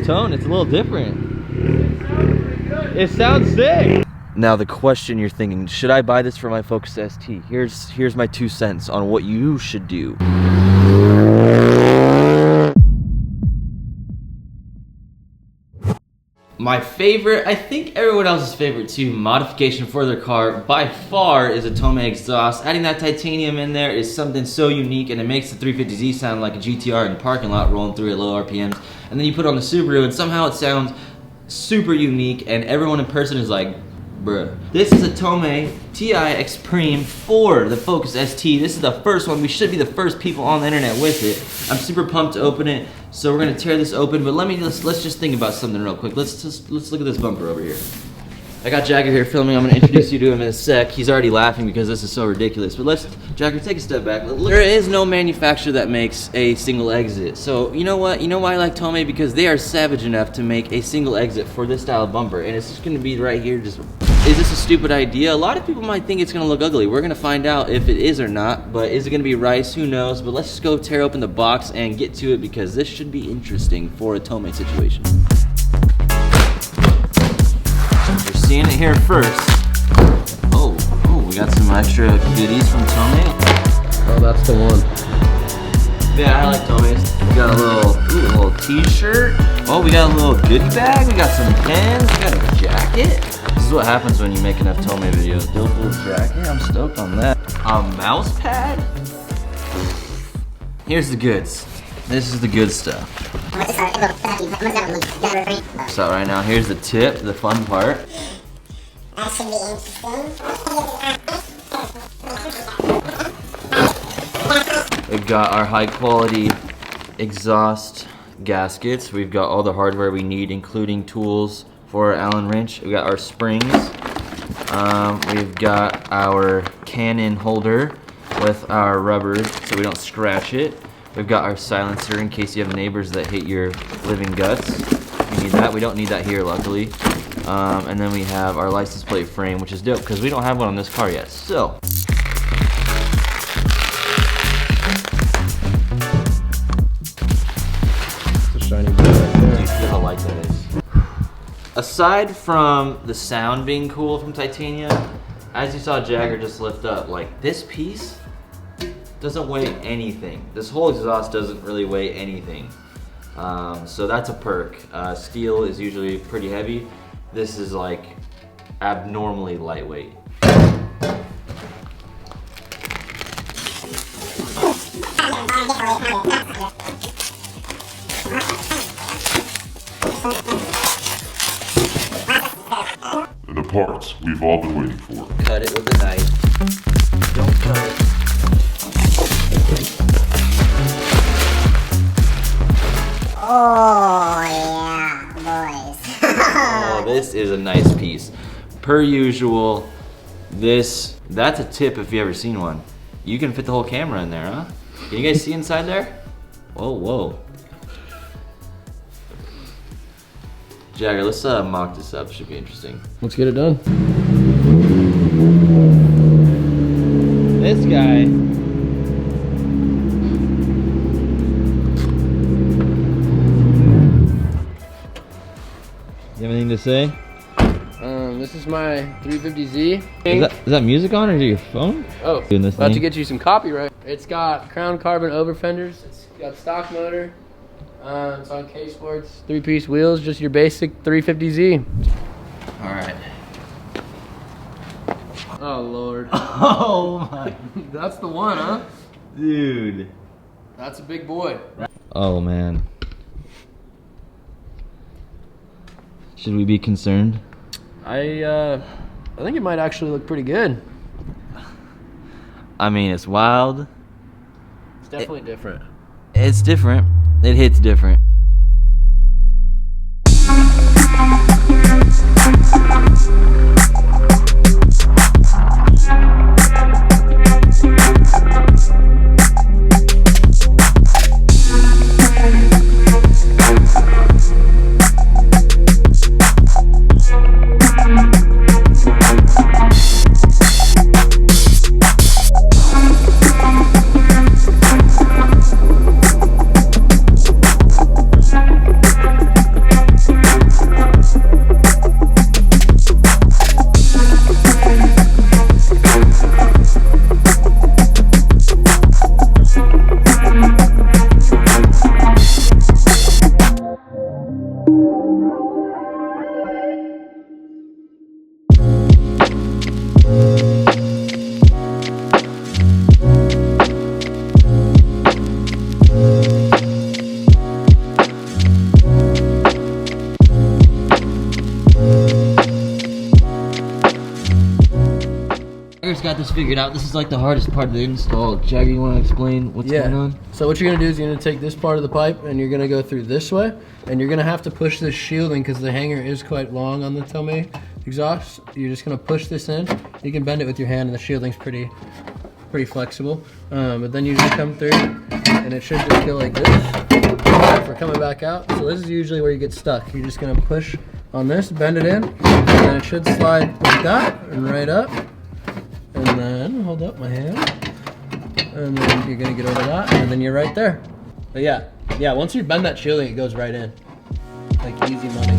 tone. It's a little different. It sounds sick. Now the question you're thinking, should I buy this for my Focus ST? Here's my 2 cents on what you should do. My favorite, I think everyone else's favorite too, modification for their car by far is a Tomei exhaust. Adding that titanium in there is something so unique, and it makes the 350Z sound like a GTR in the parking lot rolling through at low RPMs. And then you put it on the Subaru and somehow it sounds super unique, and everyone in person is like, bruh. This is a Tomei TI Extreme for the Focus ST. This is the first one. We should be the first people on the internet with it. I'm super pumped to open it. So we're gonna tear this open, but let's just think about something real quick. Let's look at this bumper over here. I got Jagger here filming. I'm gonna introduce you to him in a sec. He's already laughing because this is so ridiculous. But Jagger, take a step back. There is no manufacturer that makes a single exit. So you know what? You know why I like Tomei? Because they are savage enough to make a single exit for this style of bumper, and it's just gonna be right here. Just, is this a stupid idea? A lot of people might think it's gonna look ugly. We're gonna find out if it is or not. But is it gonna be rice? Who knows? But let's just go tear open the box and get to it, because this should be interesting for a Tomei situation. You're seeing it here first. Oh, we got some extra goodies from Tomei. Oh, that's the one. Yeah, I like Tomei's. We got a little t-shirt. Oh, we got a little goodie bag. We got some pens. We got a jacket. This is what happens when you make enough Tomei videos. Dope little jacket. I'm stoked on that. A mouse pad. Here's the goods. This is the good stuff. So right now, here's the tip, the fun part. That should be interesting. We've got our high quality exhaust gaskets. We've got all the hardware we need, including tools for our Allen wrench. We've got our springs. We've got our cannon holder with our rubber so we don't scratch it. We've got our silencer in case you have neighbors that hate your living guts. You need that. We don't need that here, luckily. And then we have our license plate frame, which is dope because we don't have one on this car yet. So. It's a shiny bit right there. Do you feel how light that is? Aside from the sound being cool from titanium, as you saw Jagger just lift up, like this piece doesn't weigh anything. This whole exhaust doesn't really weigh anything. So that's a perk. Steel is usually pretty heavy. This is like abnormally lightweight. The parts we've all been waiting for. Cut it with a knife. Don't cut it. Oh yeah, boys. Oh, this is a nice piece. Per usual, that's a tip if you've ever seen one. You can fit the whole camera in there, huh? Can you guys see inside there? Whoa. Jagger, let's mock this up. Should be interesting. Let's get it done. This guy. You have anything to say? This is my 350Z. Is that music on or is it your phone? Oh, Doing this about thing? to get you some copyright. It's got crown carbon over fenders. It's got stock motor. It's on K Sports 3-piece wheels. Just your basic 350Z. All right. Oh Lord. Oh my. That's the one, huh? Dude. That's a big boy. Oh man. Should we be concerned? I think it might actually look pretty good. I mean, it's wild. It's definitely different. It's different. It hits different. just figured out this is like the hardest part of the install. Jagger, you want to explain what's going on? So what you're gonna do is you're gonna take this part of the pipe and you're gonna go through this way, and you're gonna have to push this shielding because the hanger is quite long on the Tomei exhaust. You're just gonna push this in. You can bend it with your hand, and the shielding's pretty flexible. But then you just come through, and it should just go like this for coming back out. So this is usually where you get stuck. You're just gonna push on this, bend it in, and then it should slide like that and right up. And then hold up my hand, and then you're gonna get over that, and then you're right there. But yeah, once you bend that shielding, it goes right in, like easy money.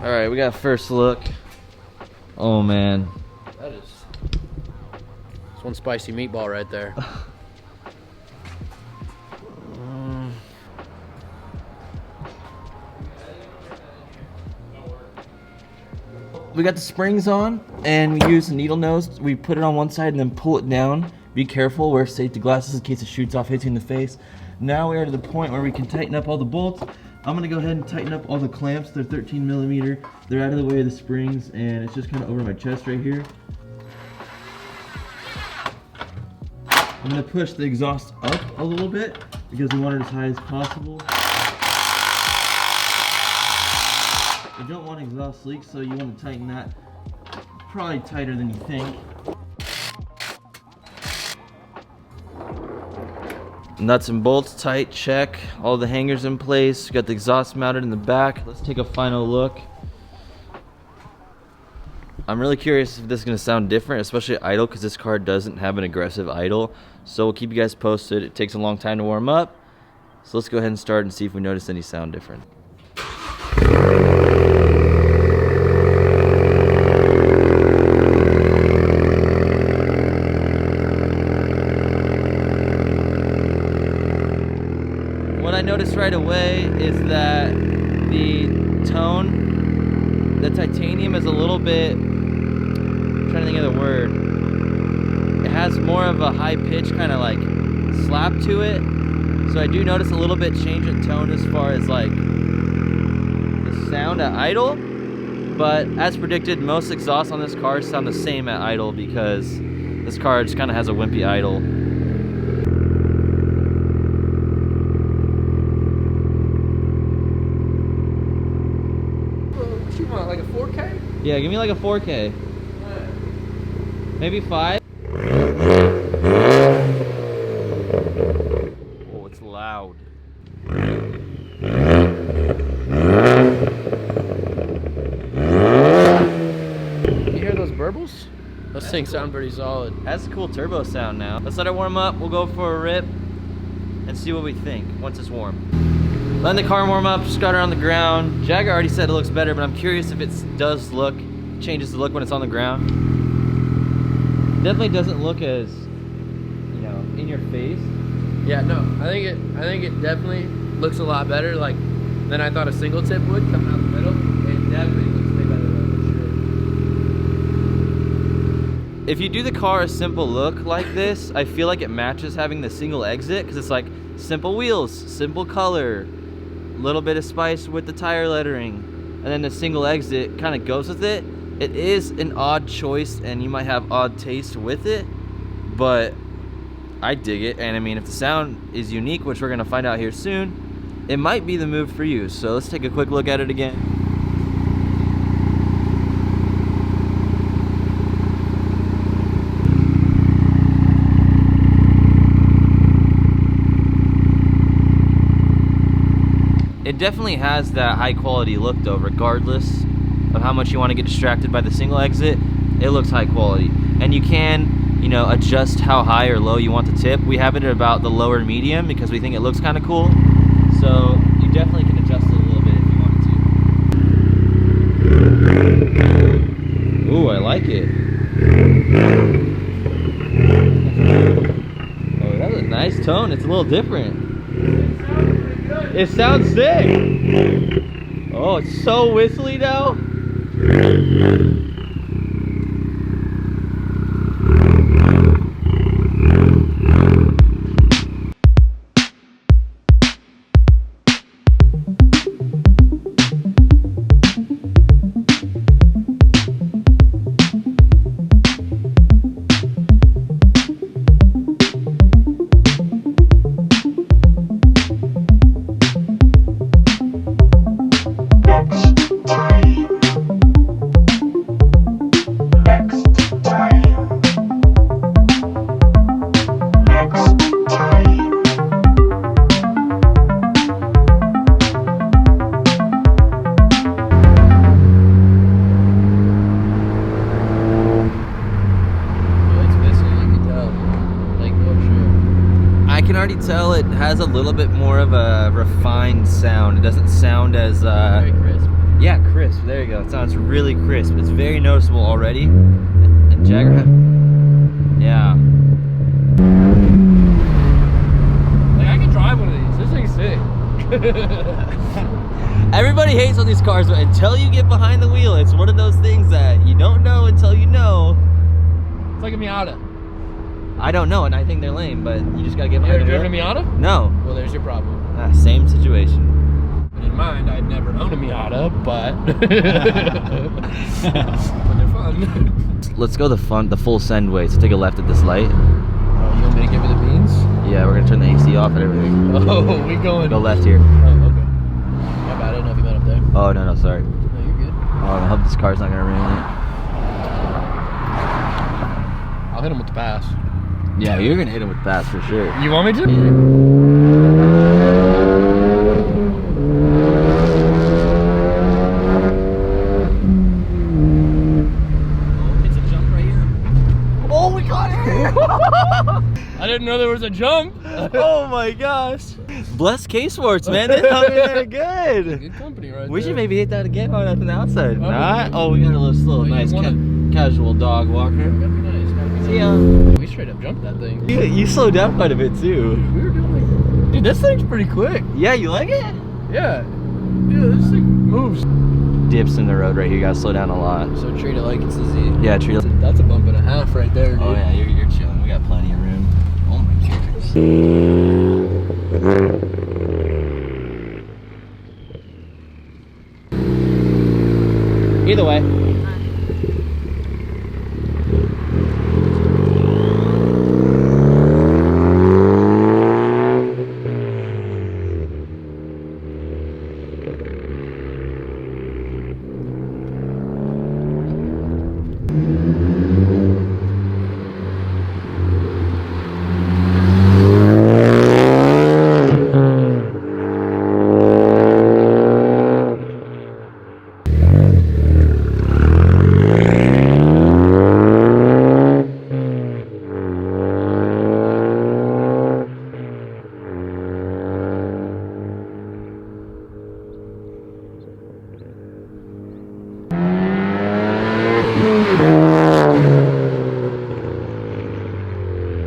All right, we got first look. Oh man, That's one spicy meatball right there. we got the springs on, and we use the needle nose. We put it on one side and then pull it down. Be careful, wear safety glasses in case it shoots off, hits you in the face. Now we are to the point where we can tighten up all the bolts. I'm gonna go ahead and tighten up all the clamps. They're 13 millimeter. They're out of the way of the springs, and it's just kind of over my chest right here. I'm gonna push the exhaust up a little bit because we want it as high as possible. You don't want exhaust leaks, so you want to tighten that probably tighter than you think. Nuts and bolts tight, check. All the hangers in place. Got the exhaust mounted in the back. Let's take a final look. I'm really curious if this is going to sound different, especially at idle, because this car doesn't have an aggressive idle. So we'll keep you guys posted. It takes a long time to warm up. So let's go ahead and start and see if we notice any sound different. What I noticed right away is that the tone, the titanium is a little bit, I'm trying to think of the word. It has more of a high pitch kind of like slap to it. So I do notice a little bit change in tone as far as like the sound at idle. But as predicted, most exhausts on this car sound the same at idle because this car just kind of has a wimpy idle. What you want, like a 4K? Yeah, give me like a 4K. Maybe 5. Oh, it's loud. You hear those burbles? Those things sound pretty solid. That's a cool turbo sound now. Let's let it warm up. We'll go for a rip and see what we think once it's warm. Letting the car warm up, just got her on the ground. Jagger already said it looks better, but I'm curious if it does look, changes the look when it's on the ground. Definitely doesn't look as, you know, in your face. Yeah, no, I think it definitely looks a lot better like than I thought a single tip would coming out the middle. It definitely looks way better though, for sure. If you do the car a simple look like this, I feel like it matches having the single exit because it's like simple wheels, simple color, little bit of spice with the tire lettering, and then the single exit kind of goes with it. It is an odd choice and you might have odd taste with it, but I dig it. And I mean, if the sound is unique, which we're going to find out here soon, it might be the move for you. So let's take a quick look at it again. It definitely has that high quality look though, regardless of how much you want to get distracted by the single exit. It looks high quality, and you can, you know, adjust how high or low you want the tip. We have it at about the lower medium because we think it looks kind of cool. So you definitely can adjust it a little bit if you wanted to. Ooh, I like it. Oh, that was a nice tone. It's a little different. It sounds sick. Oh, it's so whistly now. I can already tell it has a little bit more of a refined sound. It doesn't sound as Very crisp. yeah, crisp. There you go. It sounds really crisp. It's very noticeable already. And Jagger, yeah. Like I can drive one of these. This thing's sick. Everybody hates on these cars, but until you get behind the wheel, it's one of those things that you don't know until you know. It's like a Miata. I don't know, and I think they're lame, but you just gotta get You behind ever the driven a wheel. Miata? No. Well, there's your problem. Same situation. And in mind, I'd never own a Miata, but but they're fun. Let's go the full send way. So take a left at this light. Oh, you want me to give you the beans? Yeah, we're gonna turn the AC off and everything. Oh, we going. Go left here. Oh, okay. My bad. I didn't know if you meant up there. Oh no, sorry. No, you're good. Oh, I hope this car's not gonna ruin it. I'll hit him with the pass. Yeah, you're gonna hit him with that for sure. You want me to? It's a jump right here. Oh, we got it! I didn't know there was a jump. Oh my gosh. Bless K-Sports, man. They hung in there good. Good company right We there. should maybe hit that again on the outside. Oh, Not? Oh, we got a little slow, you nice wanna- casual dog walker. Gotta be nice. Gotta be nice. See ya. We straight up jumped that thing. You slowed down quite a bit too. We were doing like, dude, this thing's pretty quick. Yeah, you like it? Yeah. Yeah, this thing moves. Dips in the road right here. You gotta slow down a lot. So treat it like it's a Z. Yeah, treat it. That's a bump and a half right there, dude. Oh yeah, you're chilling. We got plenty of room. Oh my goodness. Either way.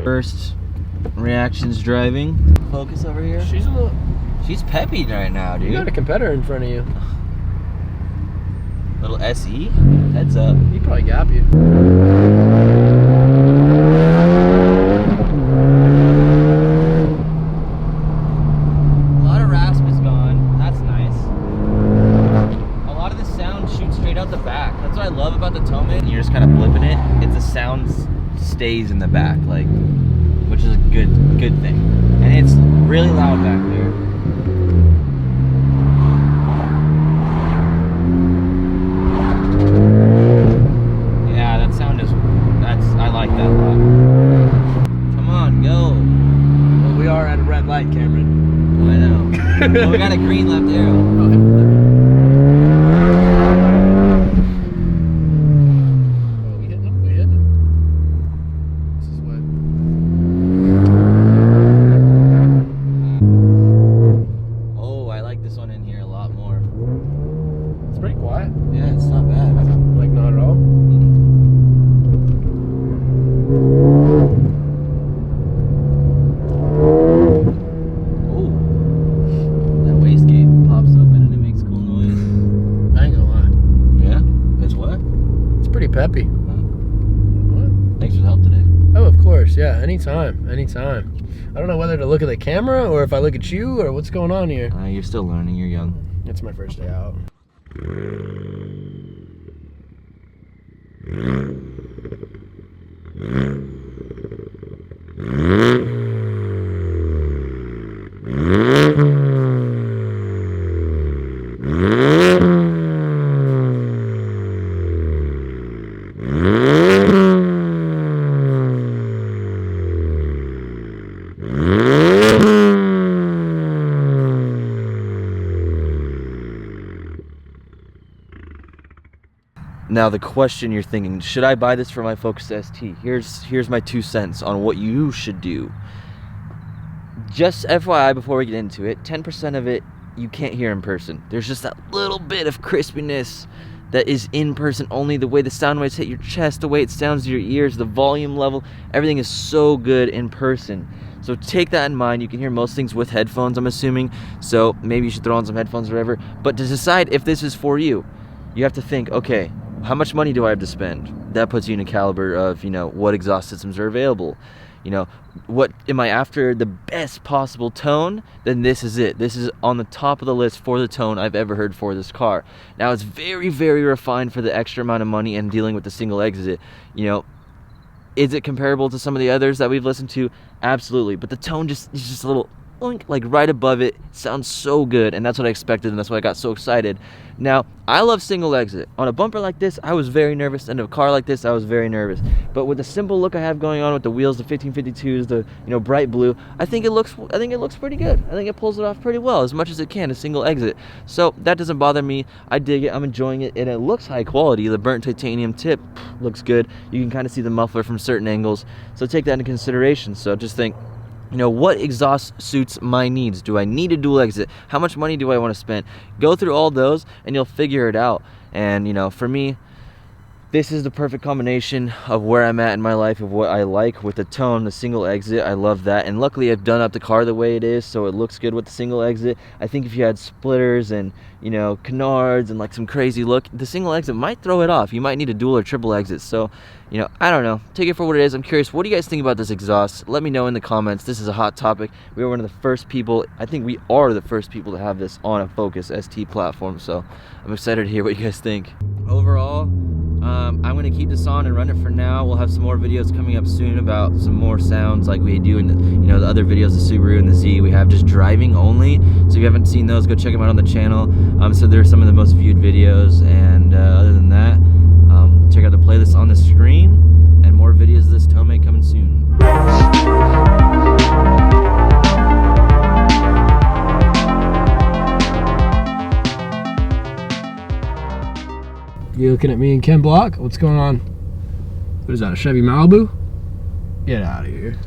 First reactions driving. Focus over here. She's a little. She's peppy right now, dude. You got a competitor in front of you. Little SE. Heads up. He probably gap you. A lot of rasp is gone. That's nice. A lot of the sound shoots straight out the back. That's what I love about the Tomei. You're just kind of blipping it. It's the sound stays in the back, like, which is a good thing. And it's really loud back there. Yeah, that sound is. I like that a lot. Come on, go. Well, we are at a red light, Cameron. I know. Well, we got a green left arrow. We hitting him? We hitting him? This is what. Oh, I like this one in here a lot more. It's pretty quiet. Yeah, it's not bad. Like, not at all. Oh, that wastegate pops open and it course. Yeah, anytime. Anytime. I don't know whether to look at the camera or if I look at you or what's going on here. You're still learning. You're young. It's my first day out. Now the question you're thinking, should I buy this for my Focus ST? Here's my 2 cents on what you should do. Just FYI before we get into it, 10% of it you can't hear in person. There's just that little bit of crispiness that is in person only. The way the sound waves hit your chest, the way it sounds to your ears, the volume level, everything is so good in person. So take that in mind. You can hear most things with headphones, I'm assuming. So maybe you should throw on some headphones or whatever. But to decide if this is for you, you have to think, okay, how much money do I have to spend? That puts you in a caliber of, what exhaust systems are available. What am I after? The best possible tone? Then this is it. This is on the top of the list for the tone I've ever heard for this car. Now it's very, very refined for the extra amount of money and dealing with the single exit. Is it comparable to some of the others that we've listened to? Absolutely. But the tone is just a little like right above it. Sounds so good, and that's what I expected, and that's why I got so excited. Now, I love single exit. On a bumper like this, I was very nervous, and a car like this, I was very nervous. But with the simple look I have going on with the wheels, the 1552s, the bright blue, I think it looks pretty good. I think it pulls it off pretty well, as much as it can, a single exit. So that doesn't bother me. I dig it. I'm enjoying it, and it looks high quality. The burnt titanium tip looks good. You can kind of see the muffler from certain angles. So take that into consideration. So just think, what exhaust suits my needs? Do I need a dual exit? How much money do I want to spend? Go through all those and you'll figure it out. And, for me, this is the perfect combination of where I'm at in my life, of what I like with the tone, the single exit. I love that. And luckily, I've done up the car the way it is, so it looks good with the single exit. I think if you had splitters and, canards and like some crazy look, the single exit might throw it off. You might need a dual or triple exit. So, I don't know. Take it for what it is. I'm curious, what do you guys think about this exhaust? Let me know in the comments. This is a hot topic. We are one of the first people, I think we are the first people to have this on a Focus ST platform. So I'm excited to hear what you guys think. Overall, I'm going to keep this on and run it for now. We'll have some more videos coming up soon about some more sounds like we do in the other videos, the Subaru and the Z. We have just driving only. So if you haven't seen those, go check them out on the channel. So they're some of the most viewed videos. And other than that, check out the playlist on the screen and more videos of this Tomei coming soon. You looking at me and Ken Block? What's going on? What is that, a Chevy Malibu? Get out of here.